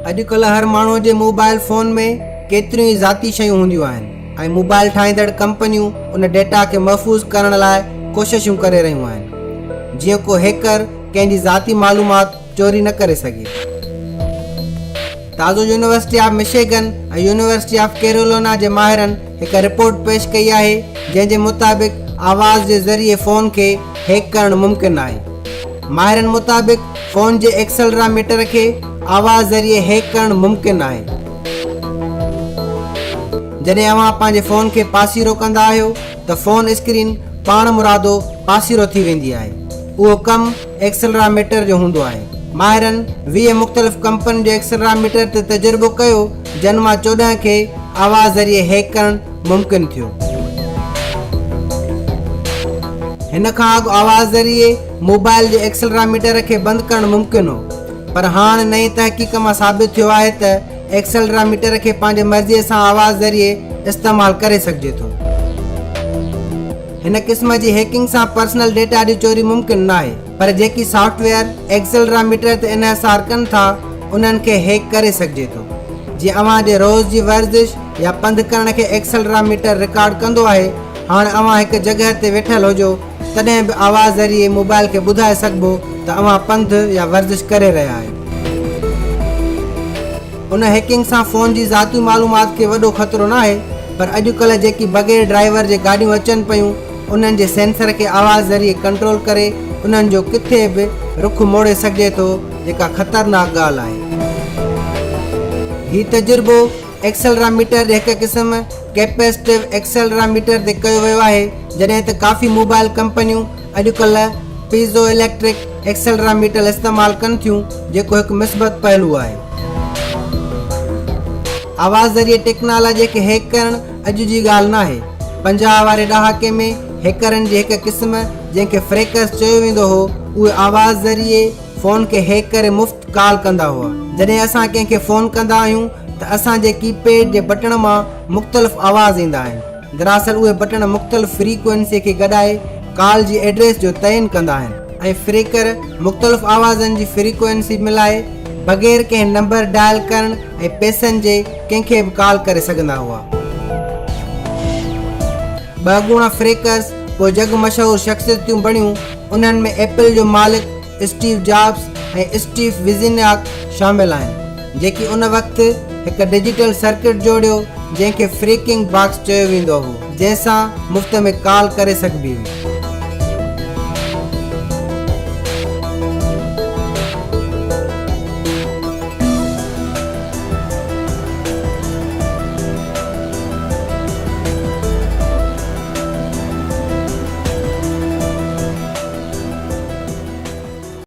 अॼुकल्ह हर माण्हूअ जे मोबाइल फ़ोन में केतिरियूं ई ज़ाती शयूं हूंदियूं आहिनि ऐं मोबाइल ठाहींदड़ कंपनियूं उन डेटा खे महफ़ूज़ करण लाइ कोशिशूं करे रहियूं आहिनि जीअं को हैकर कंहिंजी ज़ाती मालूमात चोरी न करे सघे। ताज़ो यूनिवर्सिटी ऑफ मिशिगन ऐं यूनिवर्सिटी ऑफ कैरोलिना जे माहिरनि हिकु रिपोर्ट पेश कई आहे जंहिं जे मुताबिक़ आवाज़ जे ज़रिए फ़ोन खे हैक करणु मुमकिन आहे। माहिरनि मुताबिक़ फ़ोन जे एक्सेलरोमीटर खे आवाज़ ज़रिए हैक करणु मुमकिन आहे। जॾहिं अव्हां पंहिंजे फ़ोन खे पासीरो कंदा आहियो त फ़ोन स्क्रीन पाण मुरादो पासीरो थी वेंदी आहे। उहो कमु एक्सेलरोमीटर जो हूंदो आहे। माहिरनि 20 मुख़्तलिफ़ कंपनियुनि जे एक्सेलरोमीटर ते तजुर्बो कयो जिन मां 14 खे आवाज़ ज़रिए हैक करणु मुमकिन थियो। हिन खां अॻु आवाज़ ज़रिए मोबाइल जे एक्सेलरोमीटर खे बंदि करणु मुमकिन हो, पर हाणे नई तहक़ीक़ मां साबित थियो आहे त एक्सेलरोमीटर खे पंहिंजे मर्ज़ीअ सां आवाज़ ज़रिए इस्तेमालु करे सघिजे थो। हिन क़िस्म जी हैकिंग सां पर्सनल डेटा जी चोरी मुमकिन न आहे, पर जेकी सॉफ्टवेयर एक्सेलरोमीटर ते इन्हिसार कनि था उन्हनि खे हैक करे सघिजे थो। जीअं अव्हां जे रोज़ जी वर्जिश या पंधु करण खे एक्सेलरोमीटर रिकॉर्ड कंदो आहे, हाणे अव्हां हिकु जॻह ते वेठल हुजो तॾहिं बि आवाज़ ज़रिए मोबाइल खे ॿुधाए सघिबो त अव्हां पंधु या वर्जिश करे रहिया आहियो। उन हैकिंग सां फ़ोन जी ज़ाती मालूमात खे वॾो ख़तरो न आहे, पर अॼुकल्ह जेकी बग़ैर ड्राइवर जे गाॾियूं अचनि पियूं उन्हनि जे सेंसर खे आवाज़ ज़रिए कंट्रोल करे उन्हनि जो किथे बि रुख मोड़े सघिजे थो, जेका ख़तरनाक ॻाल्हि आहे। हीउ तजुर्बो एक्सेलरोमीटर जे हिकु क़िस्म कैपेसिटिव एक्सेलरोमीटर ते कयो वियो आहे, जॾहिं त काफ़ी मोबाइल कंपनियूं अॼुकल्ह पीज़ो इलेक्ट्रिक एक्सेलरोमीटर इस्तेमालु कनि थियूं, जेको हिकु मिस्बत पहलू आहे। आवाज़ ज़रिए टेक्नोलॉजी खे हैक करणु अॼु जी ॻाल्हि न आहे। 50 वारे ॾहाके में हैकरनि जी हिकु क़िस्म जंहिंखे फ्रेकर्स चयो वेंदो हो, उहे आवाज़ ज़रिए फ़ोन खे हैक करे मुफ़्त कॉल कंदा हुआ। जॾहिं असां कंहिंखे फ़ोन कंदा आहियूं त असांजे कीपैड जे बटण मां मुख़्तलिफ़ आवाज़ ईंदा आहिनि। दरअसल उहे बटण मुख़्तलिफ़ फ्रीक्वेंसी खे गॾाए कॉल जी एड्रेस जो तयन कंदा आहिनि ऐं फ्रेकर मुख़्तलिफ़ आवाज़नि जी फ्रीक्वेंसी मिलाए बग़ैर कंहिं नंबर डायल करण ऐं पैसनि जे कंहिंखे बि कॉल करे सघंदा हुआ। 2 गुणा फ्रेकर्स पोइ जग मशहूर शख़्सियतूं बणियूं। उन्हनि में एप्पल जो मालिक स्टीव जॉब्स ऐं स्टीव विज़नियाक शामिल आहिनि, जेकी उन वक़्तु हिकु डिजिटल सर्किट जोड़ियो जंहिंखे फ्रेकिंग बॉक्स चयो वेंदो हो, जंहिंसां मुफ़्त में कॉल करे सघिबी हुई।